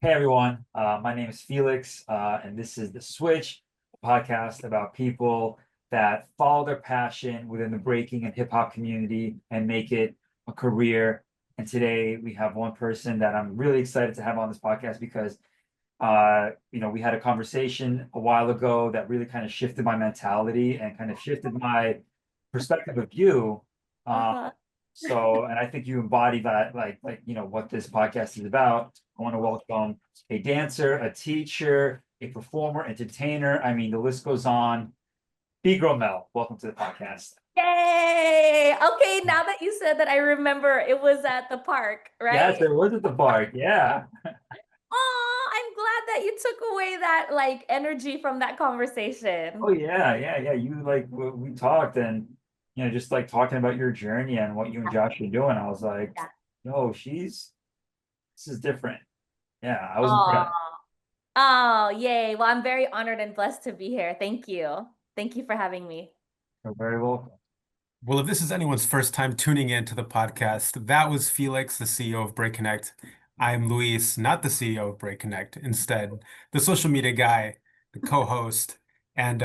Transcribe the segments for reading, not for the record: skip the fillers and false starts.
Hey everyone, my name is Felix, and this is The Switch, a podcast about people that follow their passion within the breaking and hip hop community and make it a career. And today we have one person that I'm really excited to have on this podcast because, we had a conversation a while ago that really kind of shifted my mentality and kind of shifted my perspective of you. Uh, Uh-huh. and I think you embody that, what this podcast is about. I want to welcome a dancer, a teacher, a performer, entertainer. I mean, the list goes on. B-Girl Mel, welcome to the podcast. Yay! Okay, now that you said that, I remember it was at the park, Yes, right? it was at the park. Yeah. Oh, I'm glad that you took away that energy from that conversation. Oh yeah, yeah, yeah. You like we talked and just like talking about your journey and what you and Yeah, Josh are doing. I was like, yeah. no, this is different. Yeah, I was Oh, impressed. oh, yay. Well, I'm very honored and blessed to be here. Thank you. Thank you for having me. You're very welcome. Well, if this is anyone's first time tuning in to the podcast, that was Felix, the CEO of Break Connect. I'm Luis, not the CEO of Break Connect, instead, the social media guy, the co-host, and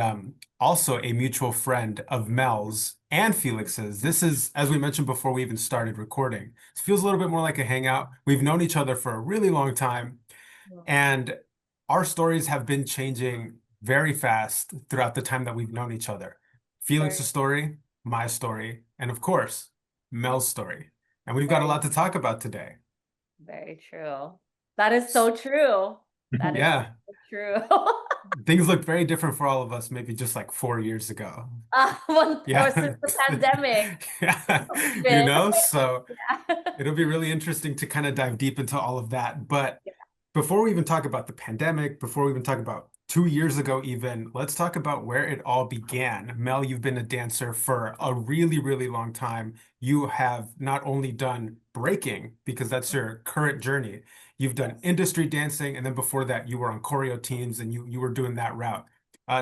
also a mutual friend of Mel's and Felix's. This is, as we mentioned before we even started recording, it feels a little bit more like a hangout. We've known each other for a really long time, and our stories have been changing very fast throughout the time that we've known each other. Very, Felix's story, my story, and of course, Mel's story. And we've got a very, lot to talk about today. very true. That is so true. That is Yeah, so true. things look very different for all of us, maybe just like 4 years ago. Or since Yeah. the pandemic, Yeah. even. So Yeah. it'll be really interesting to kind of dive deep into all of that. But before we even talk about the pandemic, before we even talk about 2 years ago, even, let's talk about where it all began. Mel, you've been a dancer for a really, really long time. You have not only done breaking, because that's your current journey, you've done Yes. industry dancing, and then before that, you were on choreo teams and you were doing that route.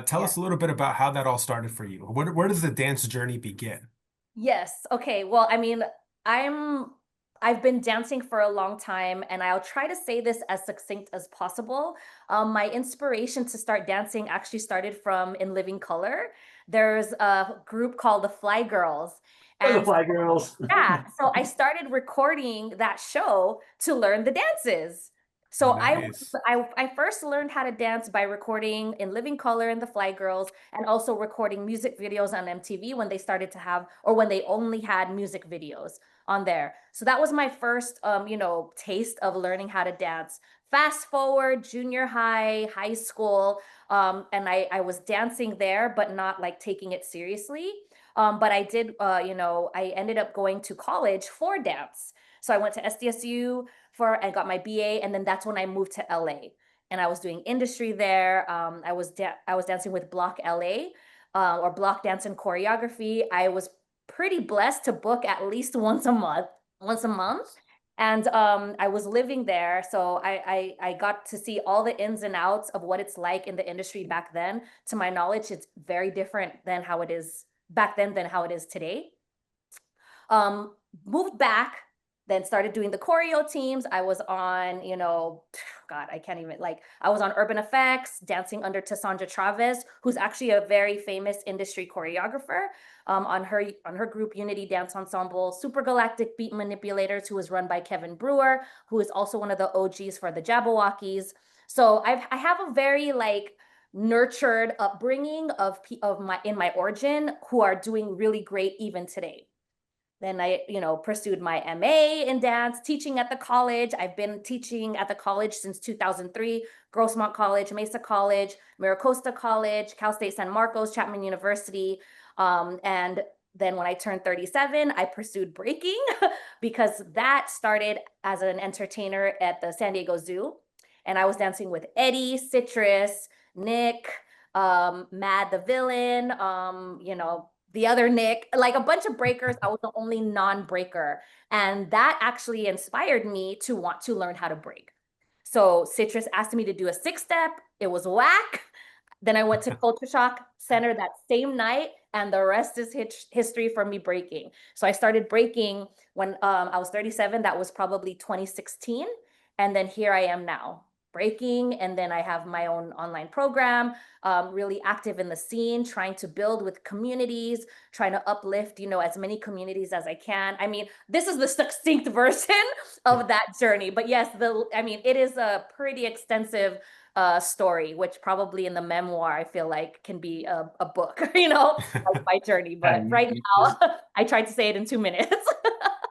Tell Yes. us a little bit about how that all started for you. Where does the dance journey begin? Yes. Okay. Well, I mean, I'm I've been dancing for a long time and I'll try to say this as succinct as possible. My inspiration to start dancing actually started from In Living Color. There's a group called the Fly Girls. Oh, the And Fly Girls. yeah, so I started recording that show to learn the dances. So Nice. I first learned how to dance by recording In Living Color and the Fly Girls, and also recording music videos on MTV when they started to have, or when they only had music videos on there. So that was my first taste of learning how to dance. Fast forward junior high, high school, and I was dancing there, but not like taking it seriously. But I did, I ended up going to college for dance. So I went to SDSU and got my BA, and then that's when I moved to LA, and I was doing industry there. I was dancing with Block LA, or Block Dance and Choreography. I was pretty blessed to book at least once a month. And I was living there, so I got to see all the ins and outs of what it's like in the industry back then. To my knowledge, it's very different than how it is back then than how it is today. Um, Moved back, then started doing the choreo teams. I was on, God, I can't even I was on Urban Effects, dancing under Tassandra Travis, who's actually a very famous industry choreographer. On her group Unity Dance Ensemble, Super Galactic Beat Manipulators, who is run by Kevin Brewer, who is also one of the OGs for the Jabberwockies. So I have a very nurtured upbringing of my in my origin who are doing really great even today. Then I, pursued my MA in dance, teaching at the college. I've been teaching at the college since 2003, Grossmont College, Mesa College, Miracosta College, Cal State San Marcos, Chapman University. And then when I turned 37, I pursued breaking because that started as an entertainer at the San Diego Zoo. And I was dancing with Eddie, Citrus, Nick, Mad the Villain, the other Nick, like a bunch of breakers. I was the only non-breaker. And that actually inspired me to want to learn how to break. So Citrus asked me to do a 6-step. It was whack. Then I went to Culture Shock Center that same night, and the rest is history for me breaking. So I started breaking when I was 37. That was probably 2016. And then here I am now. breaking, and then I have my own online program, really active in the scene, trying to build with communities, trying to uplift, as many communities as I can. I mean, this is the succinct version of that journey. But yes, it is a pretty extensive story, which probably in the memoir, I feel like can be a book, like my journey. But And right now, I tried to say it in 2 minutes.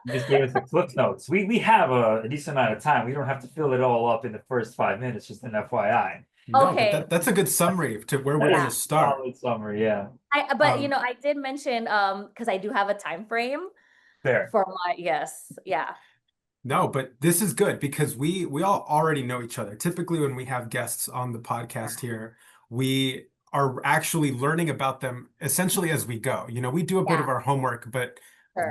you just gave us the cliff notes. We have a decent amount of time. We don't have to fill it all up in the first 5 minutes, just an FYI. No, but Okay. that's a good summary to where we're That is going Yeah. to a start. solid summary, yeah. But Um, I did mention because I do have a time frame Fair. for yes, yeah. No, but this is good because we all already know each other. Typically, when we have guests on the podcast here, we are actually learning about them essentially as we go. We do a bit Yeah, of our homework, but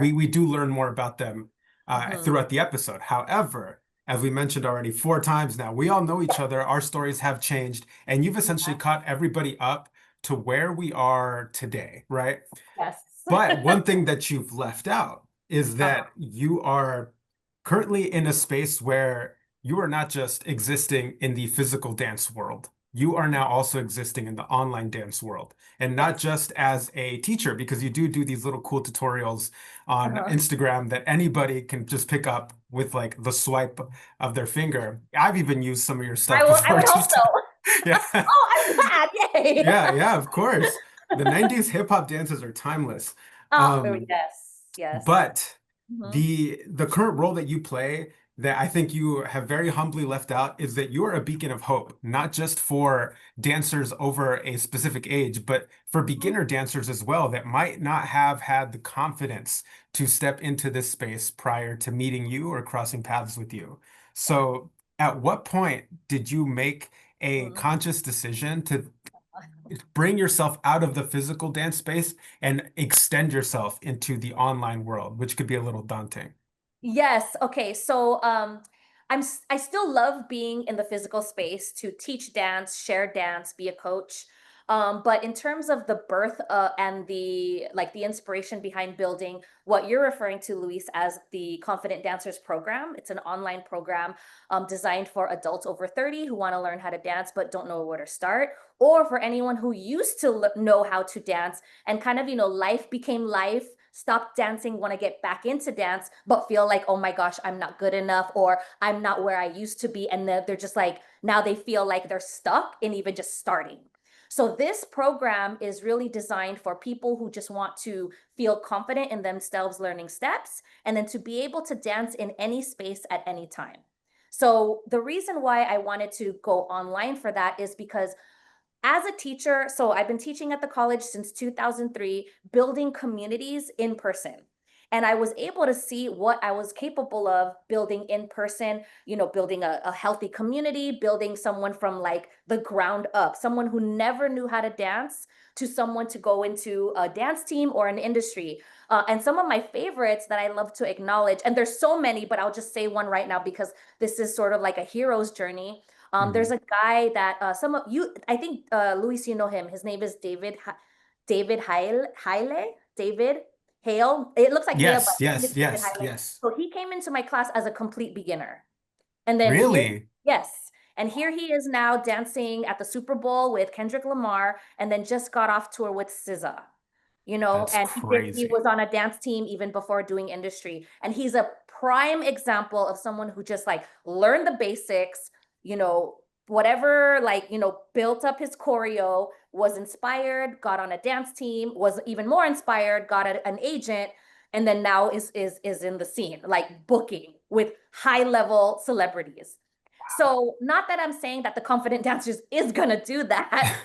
we sure. we do learn more about them Mhm. throughout the episode. However, as we mentioned already 4 times now, we all know each other. Our stories have changed, and you've essentially Yeah. caught everybody up to where we are today, right? Yes. But one thing that you've left out is that you are currently in a space where you are not just existing in the physical dance world. You are now also existing in the online dance world. And not Yes. just as a teacher, because you do these little cool tutorials on Uh-huh. Instagram that anybody can just pick up with like the swipe of their finger. I've even used some of your stuff I before would hope just to, so. yeah. Oh, I'm glad. Yay. Yeah, of course. The 90s hip hop dances are timeless. Oh, Um, yes. Yes. but Hmm. the current role that you play that I think you have very humbly left out is that you're a beacon of hope, not just for dancers over a specific age, but for beginner dancers as well that might not have had the confidence to step into this space prior to meeting you or crossing paths with you. So, at what point did you make a Mhm. conscious decision to bring yourself out of the physical dance space and extend yourself into the online world, which could be a little daunting? Yes. Okay. So I still love being in the physical space to teach dance, share dance, be a coach. But in terms of the birth and the inspiration behind building what you're referring to, Luis, as the Confident Dancers program, it's an online program designed for adults over 30 who want to learn how to dance but don't know where to start, or for anyone who used to know how to dance and kind of, life became life, stop dancing, want to get back into dance, but feel like, oh my gosh, I'm not good enough, or I'm not where I used to be. And they're just like, now they feel like they're stuck in even just starting. So this program is really designed for people who just want to feel confident in themselves learning steps, and then to be able to dance in any space at any time. So the reason why I wanted to go online for that is because as a teacher, so I've been teaching at the college since 2003, building communities in person. And I was able to see what I was capable of building in person, building a healthy community, building someone from like the ground up, someone who never knew how to dance to someone to go into a dance team or an industry. And some of my favorites that I love to acknowledge, and there's so many, but I'll just say one right now because this is sort of like a hero's journey. There's Mhm. a guy that some of you, I think, Luis, you know him. His name is David David Hale. It looks like Hale, but Yes, his name is yes, David yes, Hale. yes. So he came into my class as a complete beginner. And then Really? yes. And here he is now dancing at the Super Bowl with Kendrick Lamar, and then just got off tour with SZA. That's And he crazy. was on a dance team even before doing industry. And he's a prime example of someone who just like learned the basics, you know, whatever, like, built up his choreo, was inspired, got on a dance team, was even more inspired, got an agent, and then now is in the scene, like booking with high level celebrities. So, not that I'm saying that the confident dancers is going to do that.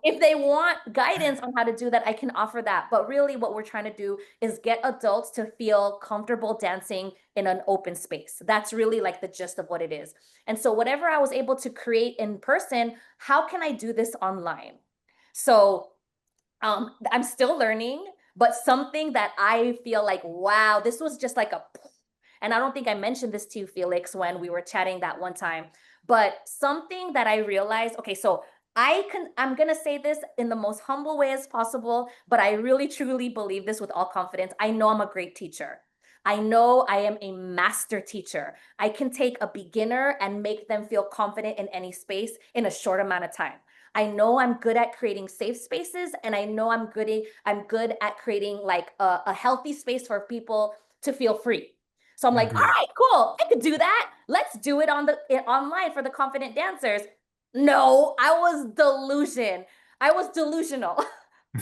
If they want guidance on how to do that, I can offer that. But really, what we're trying to do is get adults to feel comfortable dancing in an open space. That's really like the gist of what it is. And so, whatever I was able to create in person, how can I do this online? So, I'm still learning, but something that I feel like, wow, this was just like and I don't think I mentioned this to you, Felix, when we were chatting that one time, but something that I realized, okay, so I'm gonna say this in the most humble way as possible, but I really truly believe this with all confidence. I know I'm a great teacher, I know I am a master teacher. I can take a beginner and make them feel confident in any space in a short amount of time. I know I'm good at creating safe spaces, and I know I'm good at creating like a healthy space for people to feel free. So I'm like, all right, cool. I could do that. Let's do it online for the confident dancers. No, I was delusional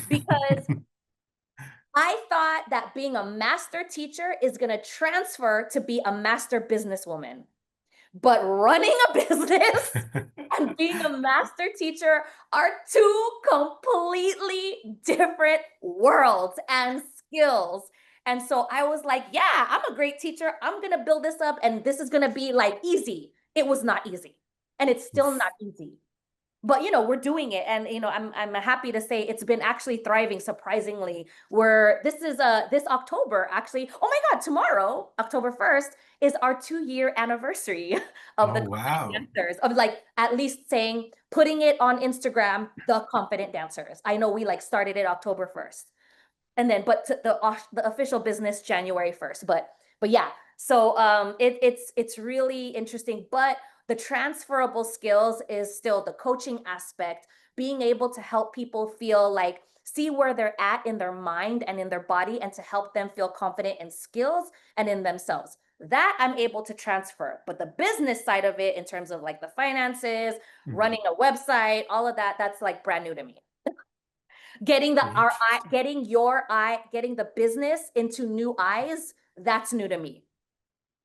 because I thought that being a master teacher is going to transfer to be a master businesswoman. But running a business and being a master teacher are two completely different worlds and skills. And so I was like, yeah, I'm a great teacher. I'm going to build this up and this is going to be like easy. It was not easy. And it's still not easy. But we're doing it, and I'm happy to say it's been actually thriving surprisingly. Where this October, actually, oh my God, tomorrow, October 1st, is our 2-year anniversary of the Oh, Confident wow. Dancers, of like at least saying, putting it on Instagram, the Confident Dancers. I know we like started it October 1st, and then but the official business January 1st. But yeah, so it's really interesting. But the transferable skills is still the coaching aspect, being able to help people feel like see where they're at in their mind and in their body, and to help them feel confident in skills and in themselves. That I'm able to transfer. But the business side of it, in terms of like the finances, running a website, all of that, that's like brand new to me. Getting Interesting. getting the business into new eyes, that's new to me.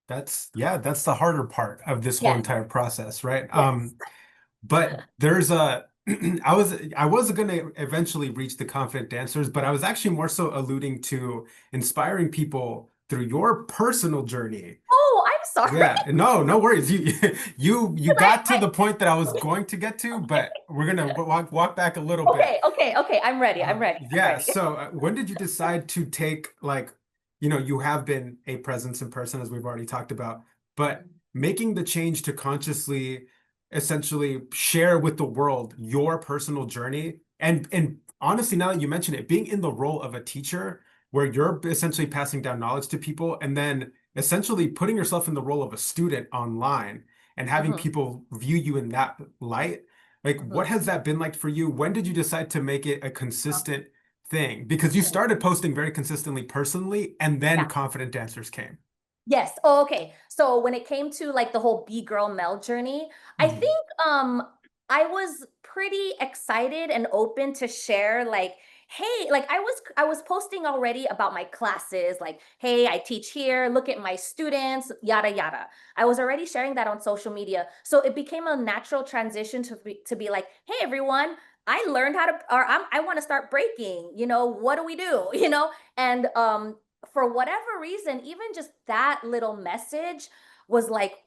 That's the harder part of this whole Yes, entire process, right? yes. But there's a I was gonna eventually reach the confident dancers, but I was actually more so alluding to inspiring people through your personal journey. Oh, I'm sorry. Yeah, no worries. You you 'Cause got to the point that I was going to get to, but we're gonna walk back a little bit. okay. I'm ready. I'm ready. I'm Yeah, ready. so when did you decide to take like, you have been a presence in person as we've already talked about, but making the change to consciously essentially share with the world your personal journey and honestly, now that you mention it, being in the role of a teacher where you're essentially passing down knowledge to people and then essentially putting yourself in the role of a student online and having Mhm, people view you in that light. Like, what mhm. has that been like for you? When did you decide to make it a consistent thing? Because you started posting very consistently personally, and then Yeah. Confident Dancers came. Yes. Oh, okay. So when it came to like the whole B girl Mel journey, I Mhm. think I was pretty excited and open to share like, hey, like I was posting already about my classes, like, hey, I teach here, look at my students, yada yada. I was already sharing that on social media. So it became a natural transition to be like, hey everyone, I learned how to, or I want to start breaking, what do we do? And for whatever reason, even just that little message was like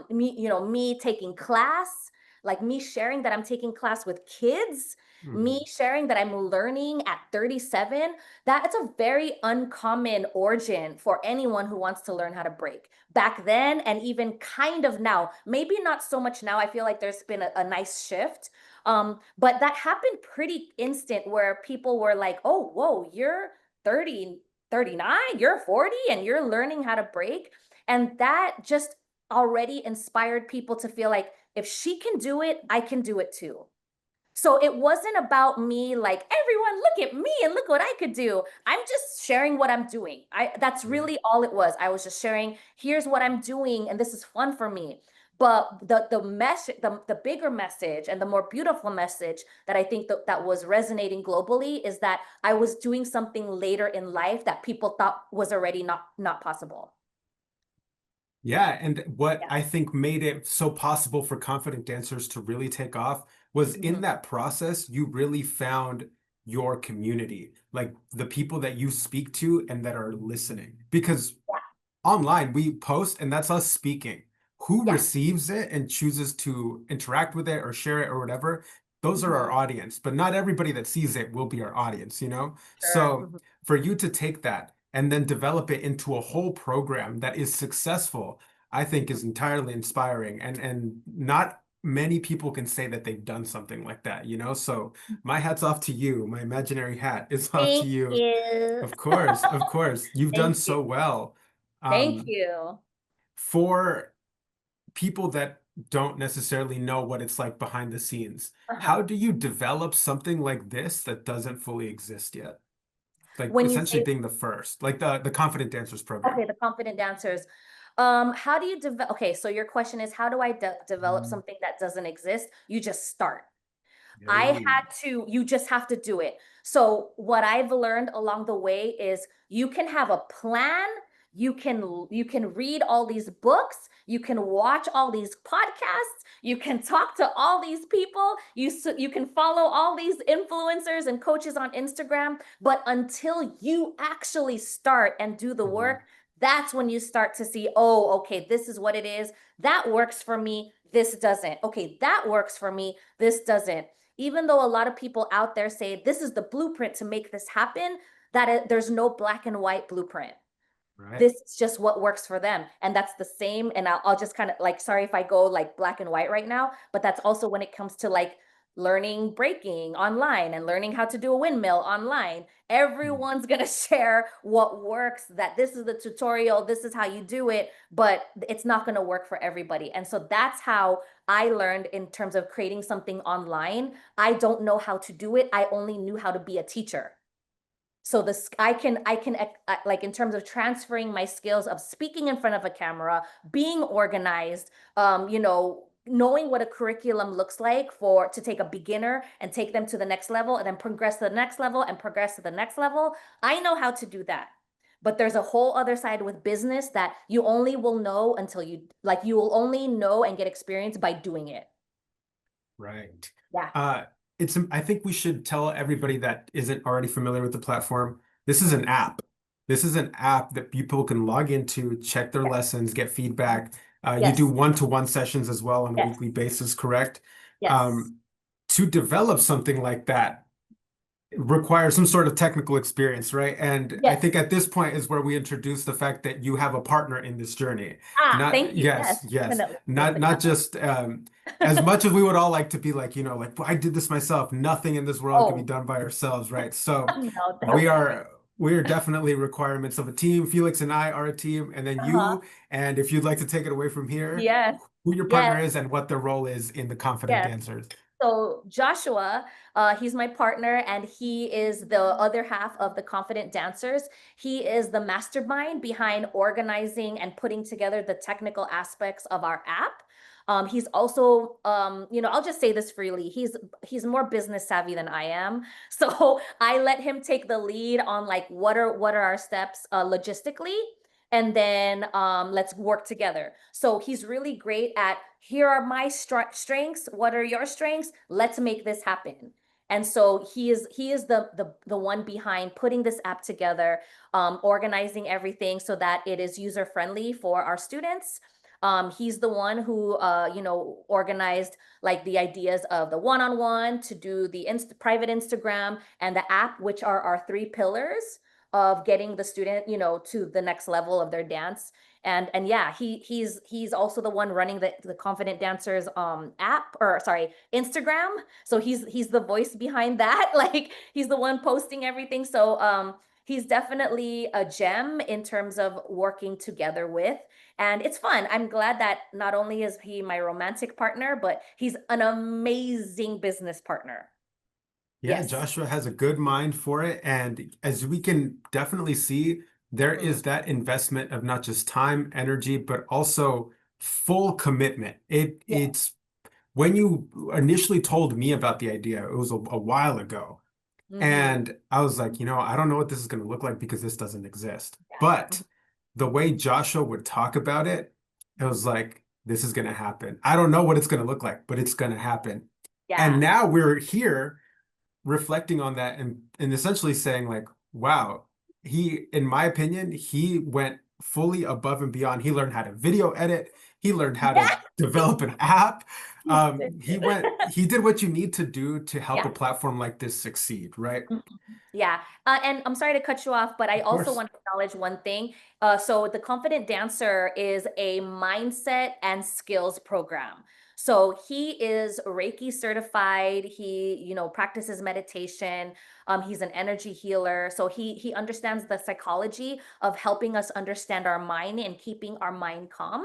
me taking class, like me sharing that I'm taking class with kids, me Mhm. sharing that I'm learning at 37. That's a very uncommon origin for anyone who wants to learn how to break back then, and even kind of now. Maybe not so much now. I feel like there's been a nice shift. But that happened pretty instant, where people were like, oh, whoa, you're 30, 39, you're 40, and you're learning how to break. And that just already inspired people to feel like, if she can do it, I can do it too. So it wasn't about me like, everyone look at me and look what I could do. I'm just sharing what I'm doing. That's Yeah. really all it was. I was just sharing, here's what I'm doing and this is fun for me. But the message, the bigger message and the more beautiful message that I think that was resonating globally is that I was doing something later in life that people thought was already not possible. Yeah, and what Yeah. I think made it so possible for confident dancers to really take off was in Mhm. that process, you really found your community, like the people that you speak to and that are listening. Because Yeah. online, we post and that's us speaking. Who Yeah. receives it and chooses to interact with it or share it or whatever, those are our Mhm. audience. But not everybody that sees it will be our audience, you know? Sure. So Mhm. for you to take that and then develop it into a whole program that is successful, I think is entirely inspiring. And not many people can say that they've done something like that, you know? So my hat's off to you. My imaginary hat is off to Thank you. you. Of course, you've done Thank you. so well. Thank Um, you. for people that don't necessarily know what it's like behind the scenes, how Uh-huh. do you develop something like this that doesn't fully exist yet? Like When you essentially say, being the first, like the Confident Dancers program. okay, the confident dancers. How do you develop? Okay, so your question is, how do I develop something that doesn't exist? You just start. Yo. You just have to do it. So what I've learned along the way is you can have a plan, you can read all these books, you can watch all these podcasts, you can talk to all these people, you can follow all these influencers and coaches on Instagram, but until you actually start and do the Mhm. work, that's when you start to see, oh, okay, this is what it is. That works for me. This doesn't. Okay, that works for me. This doesn't. Even though a lot of people out there say this is the blueprint to make this happen, there's no black and white blueprint. Right. This is just what works for them. And that's the same. And I'll just kind of like, sorry if I go like black and white right now, but that's also when it comes to like learning breaking online and learning how to do a windmill online. Mm. Everyone's going to share what works, that this is the tutorial, this is how you do it, but it's not going to work for everybody. And so that's how I learned in terms of creating something online. I don't know how to do it. I only knew how to be a teacher. So this I can like in terms of transferring my skills of speaking in front of a camera, being organized, knowing what a curriculum looks like for to take a beginner and take them to the next level and then progress to the next level and progress to the next level. I know how to do that. But there's a whole other side with business that you only will know until you will only know and get experience by doing it. Right. Yeah. Uh, I think we should tell everybody that isn't already familiar with the platform. This is an app. This is an app that people can log into, check their Yes. lessons, get feedback. You do Yes. one-to-one sessions as well on a Yes. weekly basis, correct? Yes. Um, to develop something like that, requires some sort of technical experience, right? And I think Yes. at this point is where we introduce the fact that you have a partner in this journey. Thank Not, you. Yes, yes, yes, definitely. not just as much as we would all like to be like, like well, I did this myself. Nothing in this world can be Oh, done by ourselves, right? So no, we definitely. are we are definitely requirements of a team. Felix and I are a team, and then Uh-huh. you. And if you'd like to take it away from here, Yes. who your Yes. partner is and what their role is in the Confident Yes. Dancers. So Joshua, he's my partner, and he is the other half of the Confident Dancers. He is the mastermind behind organizing and putting together the technical aspects of our app. He's also, I'll just say this freely. He's more business savvy than I am, so I let him take the lead on like what are our steps logistically, and then let's work together. So he's really great at here are my strengths. What are your strengths? Let's make this happen. And so he is the one behind putting this app together, organizing everything so that it is user friendly for our students. He's the one who organized like the ideas of the one-on-one to do the private Instagram and the app, which are our three pillars of getting the student, to the next level of their dance. And yeah, he's also the one running the Confident Dancers app, or sorry, Instagram. So he's the voice behind that. Like he's the one posting everything. So he's definitely a gem in terms of working together with. And it's fun. I'm glad that not only is he my romantic partner, but he's an amazing business partner. Yeah, Yes. Joshua has a good mind for it. And as we can definitely see, there Mhm. is that investment of not just time, energy, but also full commitment. Yeah. It's when you initially told me about the idea, it was a while ago. Hmm. And I was like, I don't know what this is going to look like because this doesn't exist. Yeah. But the way Joshua would talk about it, it was like, this is going to happen. I don't know what it's going to look like, but it's going to happen. And Yeah. now we're here reflecting on that and essentially saying like, wow, in my opinion, he went fully above and beyond. He learned how to video edit. He learned how to Yeah. develop an app. He He did what you need to do to help a Yeah. platform like this succeed, right? Mhm. Yeah. And I'm sorry to cut you off, but I Of also course. want to acknowledge one thing. So the Confident Dancer is a mindset and skills program. So he is Reiki certified. He, practices meditation. He's an energy healer. So he understands the psychology of helping us understand our mind and keeping our mind calm.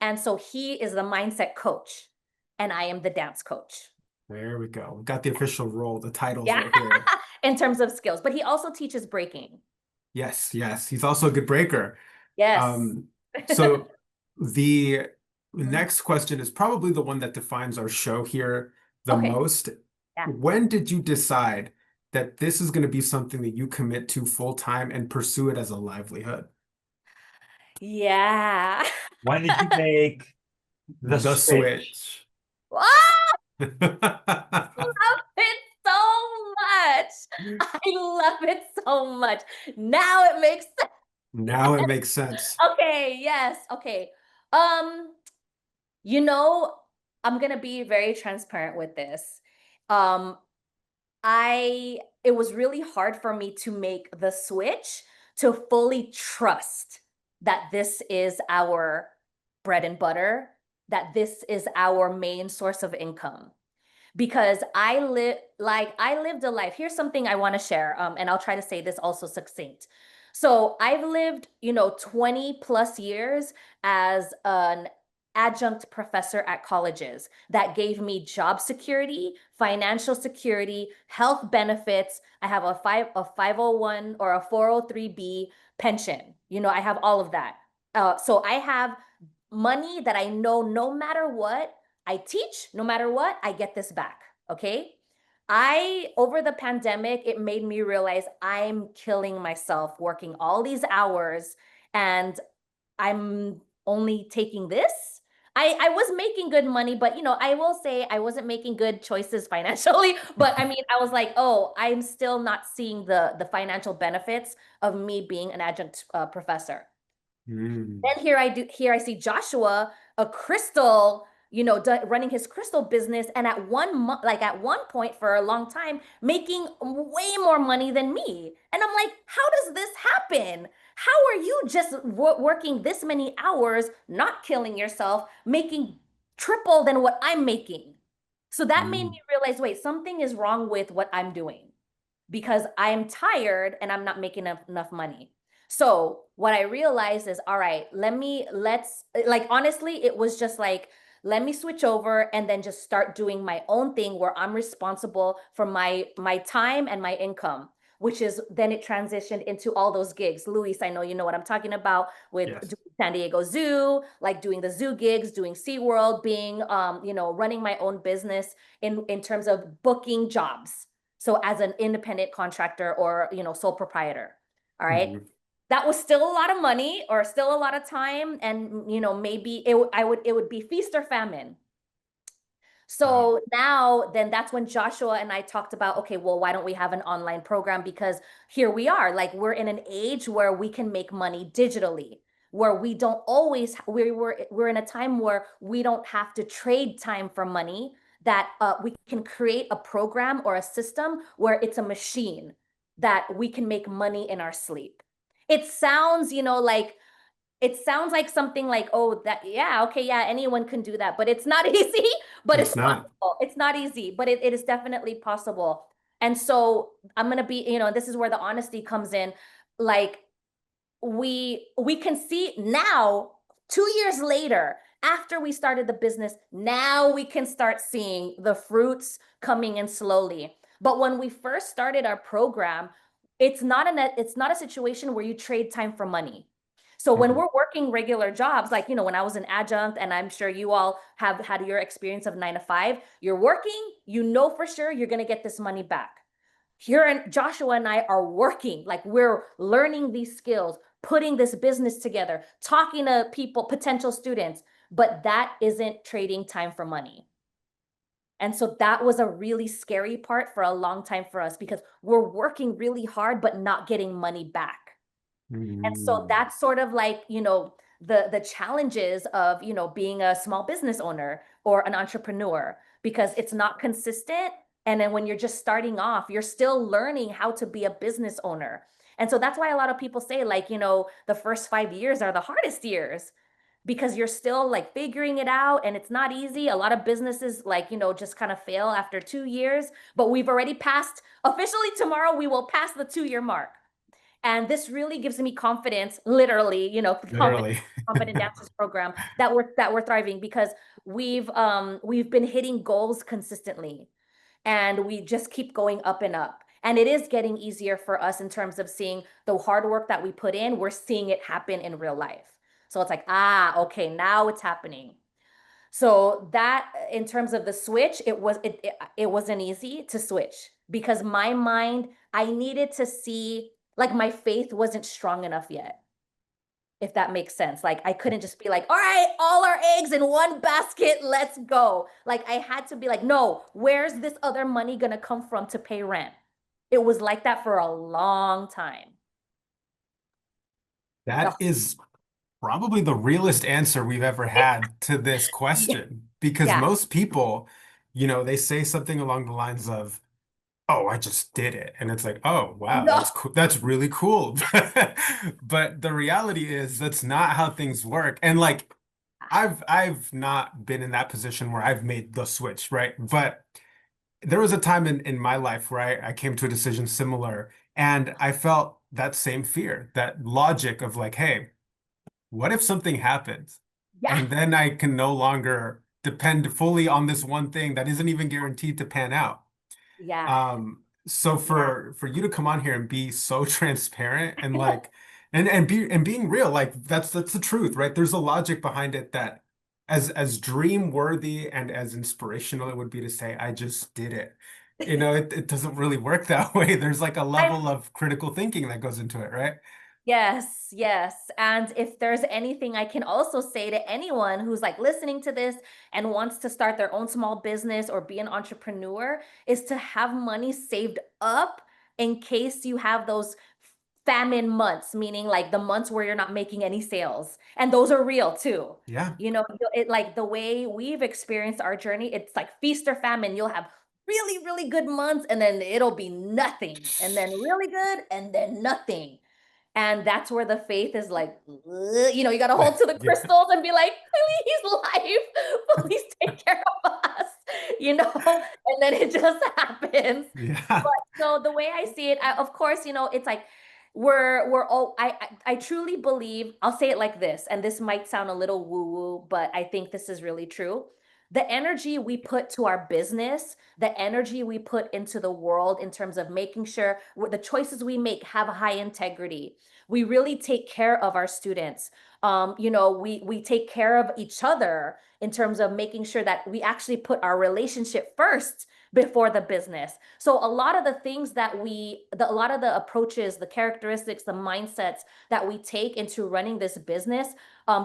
And so he is the mindset coach, and I am the dance coach. There we go. We got the official role, the titles Yeah, right here. in terms of skills. But he also teaches breaking. Yes, yes. He's also a good breaker. Yes. Um, so the Mhm. next question is probably the one that defines our show here the Okay. most. Yeah. When did you decide that this is going to be something that you commit to full time and pursue it as a livelihood? Yeah. When did you make the The switch? switch. Ah, I love it so much. I love it so much. Now it makes sense. Now it makes sense. Okay, yes. Okay. Um, you know, I'm gonna be very transparent with this. Um, it was really hard for me to make the switch to fully trust that this is our bread and butter, that this is our main source of income. Because I lived a life. Here's something I want to share, and I'll try to say this also succinct. So I've lived, 20 plus years as an adjunct professor at colleges that gave me job security, financial security, health benefits. I have a 501 or a 403b pension. I have all of that. So I have money that I know no matter what I teach, no matter what, I get this back. Okay. Over the pandemic, it made me realize I'm killing myself working all these hours and I'm only taking this. I was making good money, but I will say I wasn't making good choices financially. But I mean, I was like, oh, I'm still not seeing the financial benefits of me being an adjunct professor. Mm. Then here I see Joshua, a crystal, running his crystal business, and at one point for a long time, making way more money than me. And I'm like, how does this happen? How are you just working this many hours, not killing yourself, making triple than what I'm making? So that made Mm. me realize, wait, something is wrong with what I'm doing because I'm tired and I'm not making enough money. So what I realized is, all right, let's like honestly, it was just like, let me switch over and then just start doing my own thing where I'm responsible for my time and my income, which is then it transitioned into all those gigs. Luis, I know you know what I'm talking about with Yes. doing San Diego Zoo, like doing the zoo gigs, doing SeaWorld, being running my own business in terms of booking jobs. So as an independent contractor or, sole proprietor. All right. Mhm. That was still a lot of money or still a lot of time. And, maybe it would be feast or famine. Wow. So now, then that's when Joshua and I talked about, okay, well, why don't we have an online program? Because here we are, like we're in an age where we can make money digitally, where we don't always, we're in a time where we don't have to trade time for money, that we can create a program or a system where it's a machine that we can make money in our sleep. It sounds, like something like, oh, that, yeah, okay, yeah, anyone can do that, but it's not easy, but it's It's not. possible. It's not easy, but it is definitely possible. And so I'm going to be, this is where the honesty comes in. Like we can see now, 2 years later, after we started the business, now we can start seeing the fruits coming in slowly. But when we first started our program, it's not a situation where you trade time for money. So when Mhm. we're working regular jobs, like, when I was an adjunct, and I'm sure you all have had your experience of 9 to 5, you're working, for sure you're going to get this money back. Here, and Joshua and I are working, like we're learning these skills, putting this business together, talking to people, potential students, but that isn't trading time for money. And so that was a really scary part for a long time for us because we're working really hard, but not getting money back. And so Mm. that's sort of like, the challenges of, being a small business owner or an entrepreneur, because it's not consistent. And then when you're just starting off, you're still learning how to be a business owner. And so that's why a lot of people say, like, the first 5 years are the hardest years. because you're still like figuring it out and it's not easy. A lot of businesses like, just kind of fail after 2 years, but we've already passed officially tomorrow, we will pass the 2-year mark. And this really gives me confidence, literally, Literally. confident dancers program that we're thriving because we've been hitting goals consistently and we just keep going up and up. And it is getting easier for us in terms of seeing the hard work that we put in, we're seeing it happen in real life. So it's like, okay, now it's happening. So that in terms of the switch, it wasn't easy to switch because my mind, I needed to see like my faith wasn't strong enough yet. If that makes sense. Like I couldn't just be like, all right, all our eggs in one basket, let's go. Like I had to be like, no, where's this other money gonna come from to pay rent? It was like that for a long time. That is probably the realest answer we've ever had to this Yeah. question because Yeah. most people, they say something along the lines of, "Oh, I just did it." And it's like, "Oh, wow, No. that's cool. That's really cool." But the reality is that's not how things work. And like I've not been in that position where I've made the switch, right? But there was a time in my life where I came to a decision similar and I felt that same fear, that logic of like, hey, what if something happens Yeah. and then I can no longer depend fully on this one thing that isn't even guaranteed to pan out? Yeah. So Yeah. for you to come on here and be so transparent and like and being real, like that's the truth, right? There's a logic behind it that as dream worthy and as inspirational it would be to say, I just did it. It doesn't really work that way. There's like a I level of critical thinking that goes into it, right? Yes, yes. And if there's anything I can also say to anyone who's like listening to this and wants to start their own small business or be an entrepreneur, is to have money saved up in case you have those famine months, meaning like the months where you're not making any sales. And those are real too. Yeah. It like the way we've experienced our journey, it's like feast or famine. You'll have really, really good months and then it'll be nothing. And then really good and then nothing. And that's where the faith is like, you got to hold to the Yeah. crystals and be like, please, life, please take care of us, and then it just happens. Yeah. But so the way I see it, of course, it's like we're all I truly believe, I'll say it like this, and this might sound a little woo-woo, but I think this is really true. The energy we put to our business, the energy we put into the world in terms of making sure the choices we make have a high integrity. We really take care of our students. We take care of each other in terms of making sure that we actually put our relationship first before the business. So a lot of the things that a lot of the approaches, the characteristics, the mindsets that we take into running this business,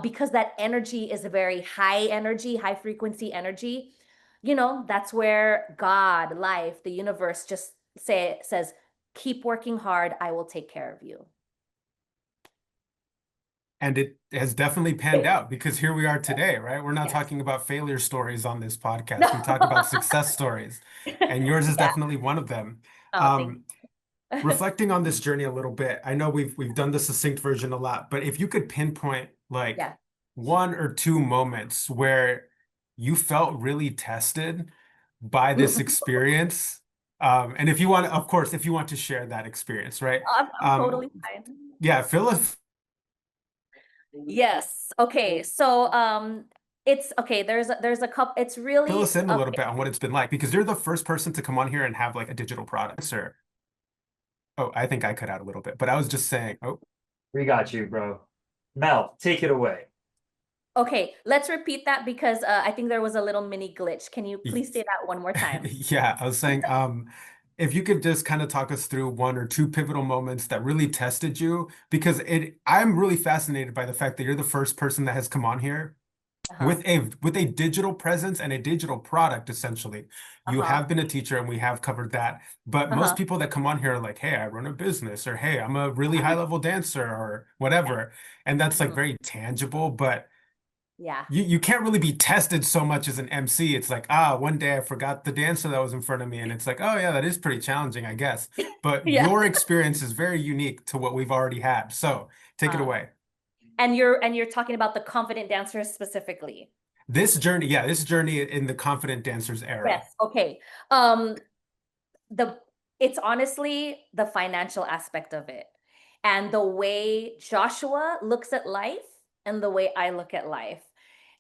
because that energy is a very high energy, high frequency energy, that's where God, life, the universe just says, keep working hard. I will take care of you. And it has definitely panned out because here we are today, right? We're not Yes. talking about failure stories on this No. podcast. We talk about success stories, and yours is Yeah. definitely one of them. Oh, thank Um, you. Reflecting on this journey a little bit, I know we've done the succinct version a lot, but if you could pinpoint like Yeah. one or two moments where you felt really tested by this experience, and if you want, of course, if you want to share that experience, right? I'm totally fine. Yeah, Yes. Okay. So it's okay. There's a couple. It's fill really us in a little okay. bit on what it's been like because you're the first person to come on here and have like a digital product, sir. Oh, I think I cut out a little bit, but I was just saying, oh, We got you, bro. Mel, take it away. Okay, let's repeat that because I think there was a little mini glitch. Can you please say that one more time? yeah, I was saying, if you could just kind of talk us through one or two pivotal moments that really tested you, because I'm really fascinated by the fact that you're the first person that has come on here Uh-huh. with a digital presence and a digital product, essentially. You Uh-huh. have been a teacher and we have covered that. But most Uh-huh. people that come on here are like, hey, I run a business, or hey, I'm a really high Yeah. level dancer, or Yeah. whatever. And that's like Mhm. very tangible, but Yeah. you can't really be tested so much as an MC. It's like, one day I forgot the dancer that was in front of me. And it's like, oh yeah, that is pretty challenging, I guess. But Yeah. your experience is very unique to what we've already had. So take it Uh, away. And you're talking about the confident dancers specifically. This journey, yeah, this journey in the confident dancers era. Yes. Okay. Um, the it's honestly the financial aspect of it and the way Joshua looks at life and the way I look at life.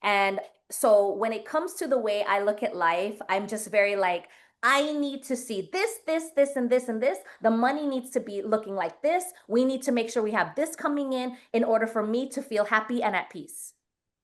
And so when it comes to the way I look at life, I'm just very like, I need to see this, and this, and this. The money needs to be looking like this. We need to make sure we have this coming in order for me to feel happy and at peace.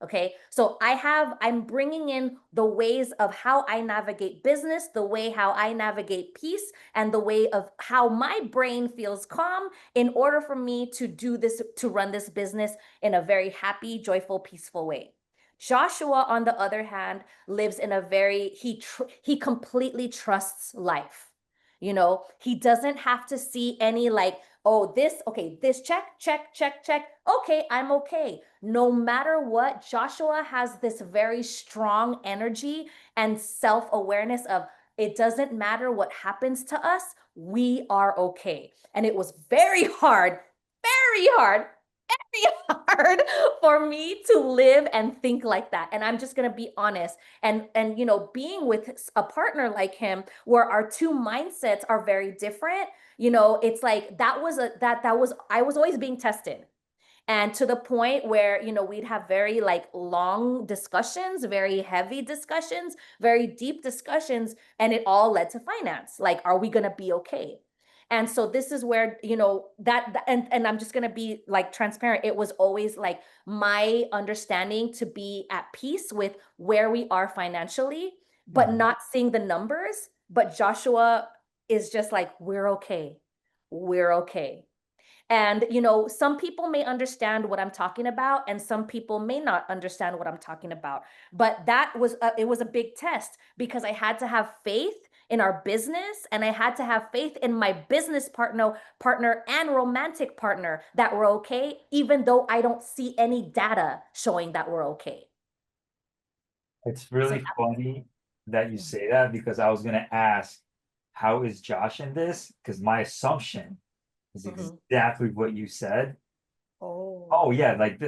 Okay. So I'm bringing in the ways of how I navigate business, the way how I navigate peace, and the way of how my brain feels calm in order for me to do this, to run this business in a very happy, joyful, peaceful way. Joshua, on the other hand, lives in a very, he completely trusts life. You know, he doesn't have to see any like, oh, this, okay, this check, check, check, check. Okay, I'm okay. No matter what, Joshua has this very strong energy and self awareness of it doesn't matter what happens to us, we are okay. And it was very hard, very hard for me to live and think like that. And I'm just going to be honest. And you know, being with a partner like him where our two mindsets are very different, you know, it's like that was I was always being tested. And to the point where, you know, we'd have very like long discussions, very heavy discussions, very deep discussions, and it all led to finance. Like, are we going to be okay? And so this is where, you know, and I'm just going to be like transparent. It was always like my understanding to be at peace with where we are financially, but Mhm. not seeing the numbers. But Joshua is just like, we're okay. We're okay. And, you know, some people may understand what I'm talking about, and some people may not understand what I'm talking about. But it was a big test because I had to have faith in our business and I had to have faith in my business partner and romantic partner that we're okay, even though I don't see any data showing that we're okay. It's So really funny that you say that because I was gonna ask, how is Josh in this? Because my assumption is mhm. exactly what you said. Oh. Oh yeah, like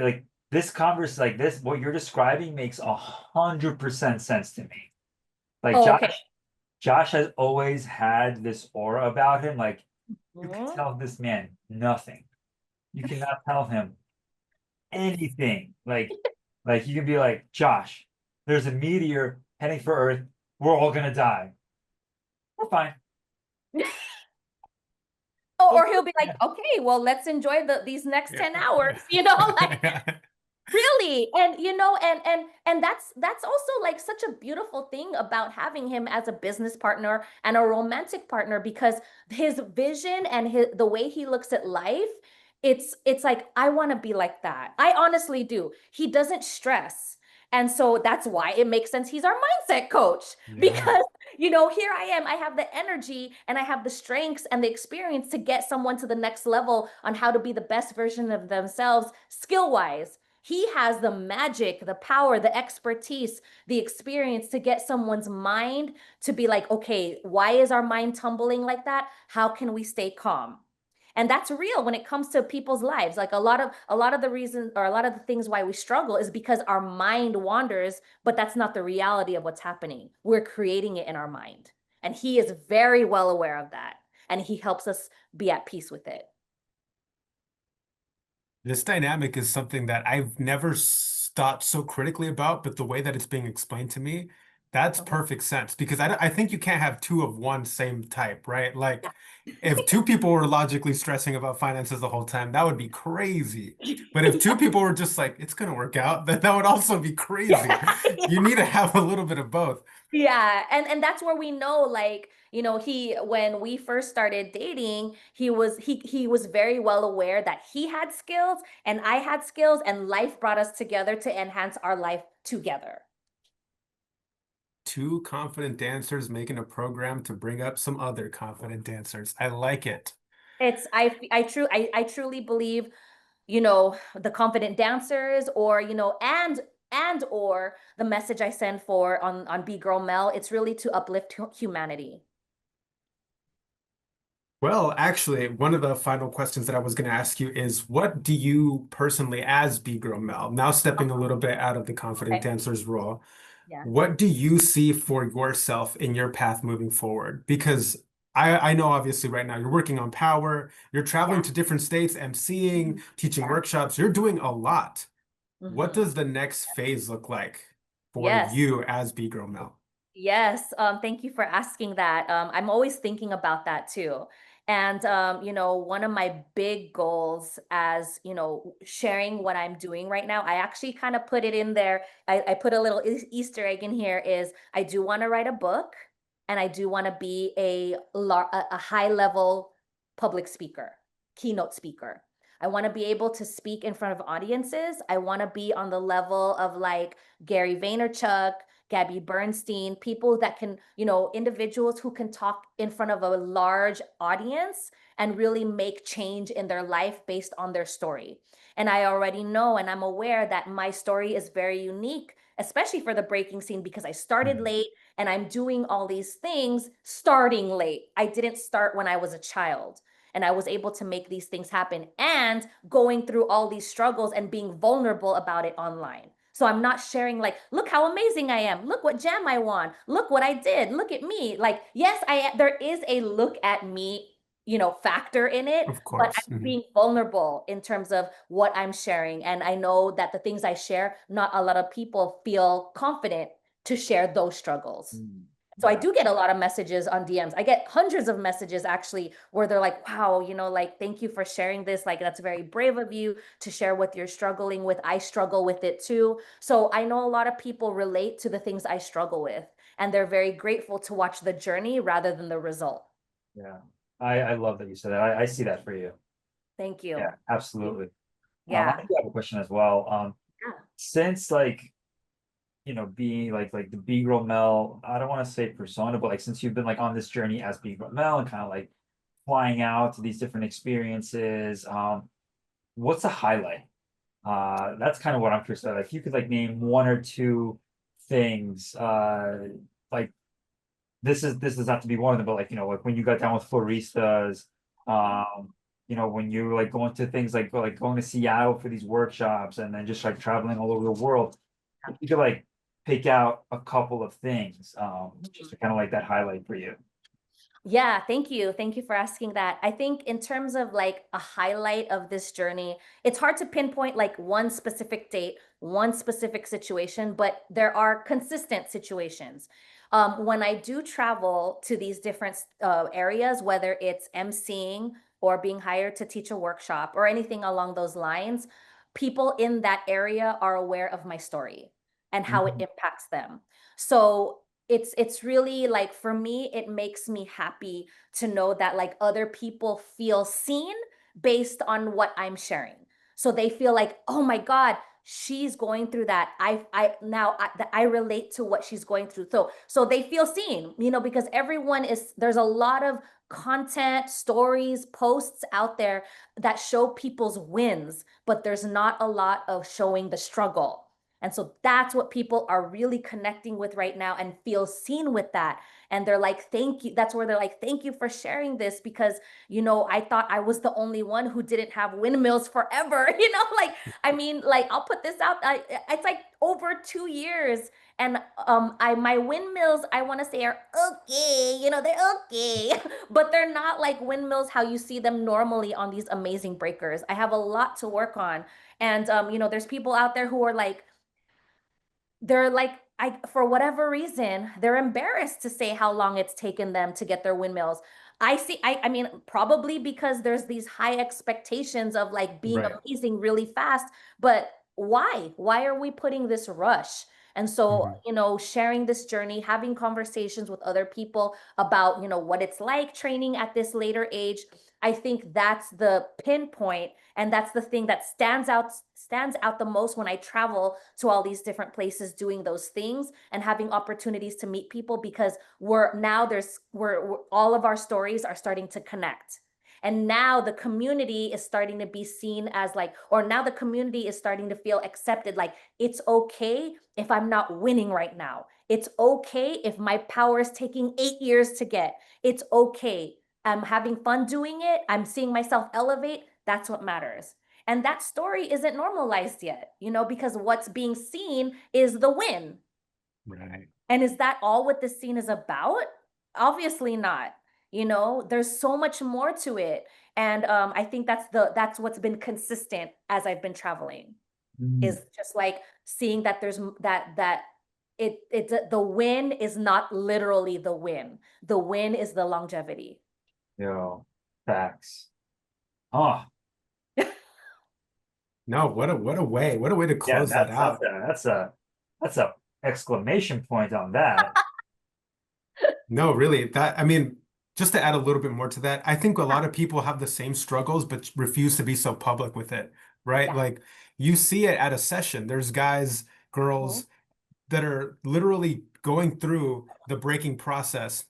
this converse, like this, what you're describing makes 100% sense to me. Like Oh, okay. Josh has always had this aura about him. Like you can Mhm. tell this man nothing. You cannot tell him anything. Like you can be like, Josh, there's a meteor heading for Earth. We're all gonna die. We're fine. Oh, Oh, or he'll be like, yeah. okay, well, let's enjoy these next Yeah. 10 hours, you know, like Yeah. really. And you know, and that's also like such a beautiful thing about having him as a business partner and a romantic partner because his vision and the way he looks at life, it's like I want to be like that. I honestly do. He doesn't stress. And so that's why it makes sense he's our mindset coach Yeah. because you know, here I am. I have the energy and I have the strengths and the experience to get someone to the next level on how to be the best version of themselves skill wise. He has the magic, the power, the expertise, the experience to get someone's mind to be like, okay, why is our mind tumbling like that? How can we stay calm? And that's real when it comes to people's lives. Like a lot of the reasons or a lot of the things why we struggle is because our mind wanders, but that's not the reality of what's happening. We're creating it in our mind. And he is very well aware of that. And he helps us be at peace with it. This dynamic is something that I've never thought so critically about, but the way that it's being explained to me, that's Mhm. perfect sense because I think you can't have two of one same type, right? Like if two people were logically stressing about finances the whole time, that would be crazy. But if two people were just like, it's gonna work out, then that would also be crazy. You need to have a little bit of both. Yeah, and that's where we know like, you know, he when we first started dating, he was very well aware that he had skills and I had skills and life brought us together to enhance our life together. Two confident dancers making a program to bring up some other confident dancers. I like it. It's I truly believe, you know, the confident dancers or, you know, and or the message I send for on Be Girl Mel, it's really to uplift humanity. Well, actually, one of the final questions that I was going to ask you is what do you personally, as B-Girl Mel, now stepping a little bit out of the confident Okay. dancer's role, Yeah. what do you see for yourself in your path moving forward? Because I know obviously right now you're working on power, you're traveling Yeah. to different states, emceeing, teaching Yeah. workshops, you're doing a lot. What Hmm. does the next phase look like for Yes. you as B-Girl Mel? Yes, thank you for asking that. I'm always thinking about that too. And one of my big goals as, sharing what I'm doing right now, I actually kind of put it in there. I put a little Easter egg in here is I do want to write a book and I do want to be a high level public speaker, keynote speaker. I want to be able to speak in front of audiences. I want to be on the level of like Gary Vaynerchuk, Gabby Bernstein, people that can, individuals who can talk in front of a large audience and really make change in their life based on their story. And I already know and I'm aware that my story is very unique, especially for the breaking scene, because I started Mhm. late and I'm doing all these things starting late. I didn't start when I was a child. And I was able to make these things happen and going through all these struggles and being vulnerable about it online. So I'm not sharing like, look how amazing I am. Look what jam I won. Look what I did. Look at me. Like, yes, there is a look at me, factor in it, Of but course. I'm Mhm. being vulnerable in terms of what I'm sharing. And I know that the things I share, not a lot of people feel confident to share those struggles. Mm, So I yeah. do get a lot of messages on DMs. I get hundreds of messages actually where they're like, wow, like, thank you for sharing this. Like, that's very brave of you to share what you're struggling with. I struggle with it too. So I know a lot of people relate to the things I struggle with, and they're very grateful to watch the journey rather than the result. Yeah. I love that you said that. I see that for you. Thank Yeah, you. absolutely. Yeah. I do have a question as well. Yeah. Since like, being like the B-Girl Mel, I don't want to say persona, but like since you've been like on this journey as B-Girl Mel and kind of like flying out to these different experiences, what's a highlight? That's kind of what I'm curious about. Like, if you could like name one or two things, like this does have to be one of them, but like like when you got down with floristas, um, when you were like going to things like going to Seattle for these workshops and then just like traveling all over the world. If you could like pick out a couple of things, just to kind of like that highlight for you. Yeah, thank you. Thank you for asking that. I think in terms of like a highlight of this journey, it's hard to pinpoint like one specific date, one specific situation, but there are consistent situations. When I do travel to these different areas, whether it's emceeing or being hired to teach a workshop or anything along those lines, people in that area are aware of my story and how it Mhm. impacts them. So it's really like for me it makes me happy to know that like other people feel seen based on what I'm sharing, so they feel like, oh my god, she's going through that. I relate to what she's going through, so they feel seen, because there's a lot of content, stories, posts out there that show people's wins, but there's not a lot of showing the struggle. And so that's what people are really connecting with right now and feel seen with that. And they're like, thank you. That's where they're like, thank you for sharing this because, I thought I was the only one who didn't have windmills forever. Like, I mean, like, I'll put this out. It's like over 2 years. And my windmills, I want to say, are okay. They're okay, but they're not like windmills how you see them normally on these amazing breakers. I have a lot to work on. And there's people out there who are like, they're like, I for whatever reason they're embarrassed to say how long it's taken them to get their windmills. I mean, probably because there's these high expectations of like being Right. amazing really fast, but why are we putting this rush? And so, Mhm. sharing this journey, having conversations with other people about, what it's like training at this later age, I think that's the pinpoint, and that's the thing that stands out the most when I travel to all these different places doing those things and having opportunities to meet people, because we're all of our stories are starting to connect. And now the community is starting to be seen as like, or now the community is starting to feel accepted. Like, it's okay if I'm not winning right now. It's okay if my power is taking 8 years to get. It's okay. I'm having fun doing it, I'm seeing myself elevate, that's what matters. And that story isn't normalized yet, because what's being seen is the win. Right. And is that all what this scene is about? Obviously not. There's so much more to it. And I think that's what's been consistent as I've been traveling, Mm. is just like seeing that there's that it's the win is not literally the win. The win is the longevity. Yo, facts. Oh, No, what a way to yeah, close that out. that's a exclamation point on that. No, really, that I mean, just to add a little bit more to that, I think a lot of people have the same struggles but refuse to be so public with it, right? Yeah. Like you see it at a session. There's guys, Mhm. girls that are literally going through the breaking process,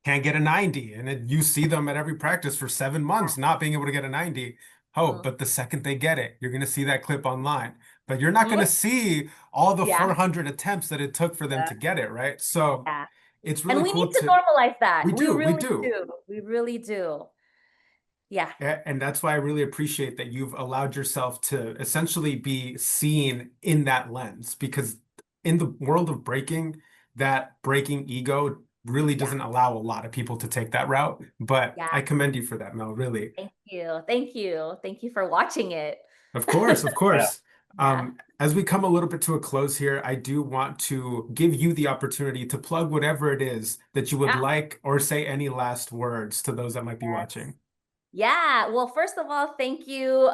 can't get a 90, and then you see them at every practice for 7 months not being able to get a 90. Oh, Mhm. but the second they get it, you're gonna see that clip online. But you're not Mhm. gonna see all the Yeah. 400 attempts that it took for them Yeah. to get it, right? So Yeah. it's And really we need cool to to normalize that. we We do, we really do. do. We really do. Yeah. And that's why I really appreciate that you've allowed yourself to essentially be seen in that lens, because in the world of breaking, that breaking ego really Yeah. doesn't allow a lot of people to take that route. But Yeah. I commend you for that, Mel, really. Thank you. Thank you. Thank you for watching it. Of course, of Yeah. course. Yeah. As we come a little bit to a close here, I do want to give you the opportunity to plug whatever it is that you would Yeah. like or say any last words to those that might be Yes. watching. Yeah, well, first of all, thank you,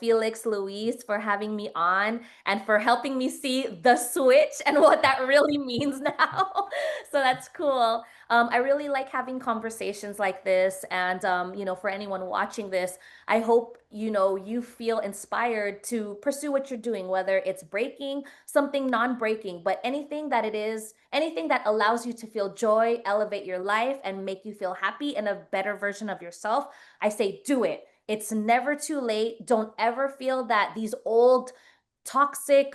Felix, Luis, for having me on and for helping me see the switch and what that really means now. So that's cool. I really like having conversations like this. And, for anyone watching this, I hope, you feel inspired to pursue what you're doing, whether it's breaking, something non-breaking, but anything that it is, anything that allows you to feel joy, elevate your life, and make you feel happy and a better version of yourself. I say do it. It's never too late. Don't ever feel that these old toxic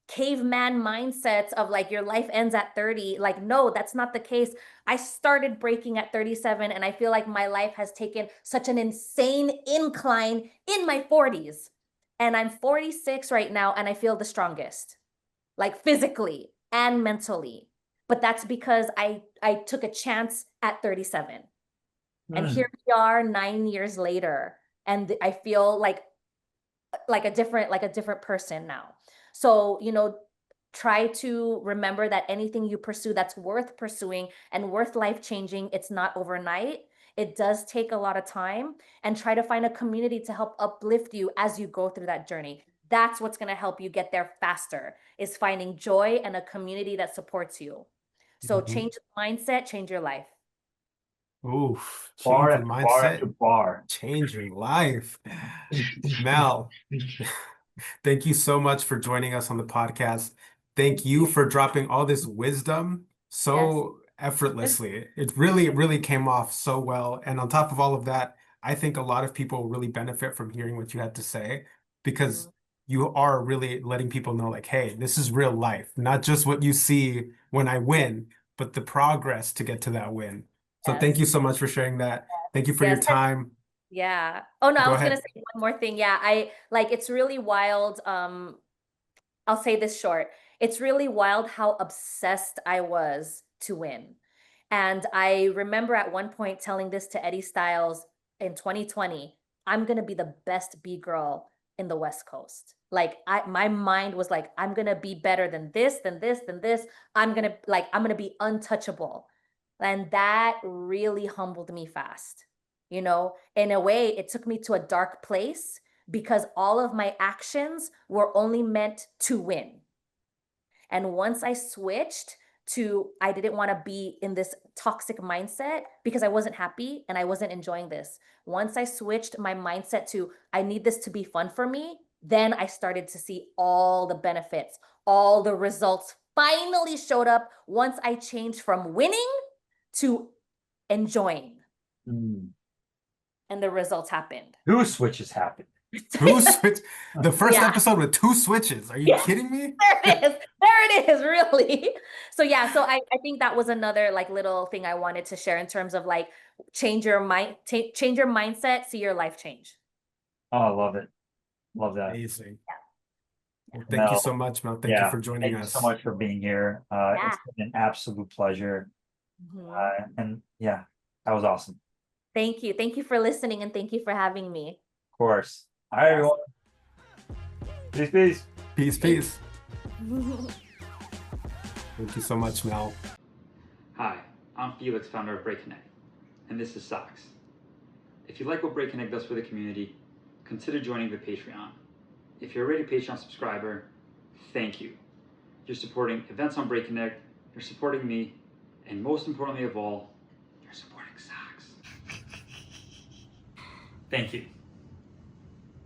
caveman mindsets of like your life ends at 30. Like, no, that's not the case. I started breaking at 37 and I feel like my life has taken such an insane incline in my 40s. And I'm 46 right now and I feel the strongest, like physically and mentally. But that's because I took a chance at 37. And Mm. here we are 9 years later, and I feel like a different person now. So, try to remember that anything you pursue that's worth pursuing and worth life changing, it's not overnight. It does take a lot of time, and try to find a community to help uplift you as you go through that journey. That's what's going to help you get there faster, is finding joy and a community that supports you. So Mhm. change the mindset, change your life. Oof, Bar change your after bar after mindset, bar. change your life. Mel, thank you so much for joining us on the podcast. Thank Thank you you. for dropping all this wisdom Yes. so effortlessly. It really, really came off so well. And on top of all of that, I think a lot of people really benefit from hearing what you had to say, because Mhm. you are really letting people know, like, hey, this is real life, not just what you see when I win, but the progress to get to that win. So thank Yes. you so much for sharing that. Thank you for your Yes. time. Yeah. Oh no, I Go was gonna ahead. say one more thing. Yeah, I like it's really wild. I'll say this short. It's really wild how obsessed I was to win. And I remember at one point telling this to Eddie Styles in 2020, I'm gonna be the best B girl in the West Coast. Like my mind was like, I'm gonna be better than this, than this, than this. I'm gonna be untouchable. And that really humbled me fast. In a way, it took me to a dark place because all of my actions were only meant to win. And once I switched I didn't want to be in this toxic mindset because I wasn't happy and I wasn't enjoying this. Once I switched my mindset to, I need this to be fun for me, then I started to see all the benefits, all the results finally showed up once I changed from winning to enjoying, Mm. and the results happened. Two switches happened. Two switch. The first Yeah. episode with 2 switches. Are you Yes. kidding me? There it is. There it is, really. So yeah, so I think that was another like little thing I wanted to share in terms of like change your mindset, see your life change. Oh, I love it. Love that. Amazing. Well, thank you Mel, so much, Mel. Thank you yeah, for joining thank you so us. much for being here. Yeah. It's been an absolute pleasure. Mhm. And yeah, that was awesome. Thank you. Thank you for listening and thank you for having me. Of course. All right, Yes. everyone. Peace, peace. Peace, peace. Thank you so much, Mel. Hi, I'm Felix, founder of Break Connect, and this is Socks. If you like what Break Connect does for the community, consider joining the Patreon. If you're already a Patreon subscriber, thank you. You're supporting events on Break Connect, you're supporting me, and most importantly of all, you're supporting Socks. Thank you.